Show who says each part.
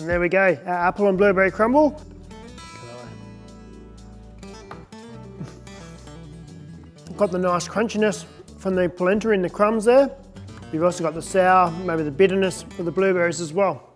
Speaker 1: there we go, our apple and blueberry crumble. Got the nice crunchiness from the polenta in the crumbs there. You've also got the sour, maybe the bitterness of the blueberries as well.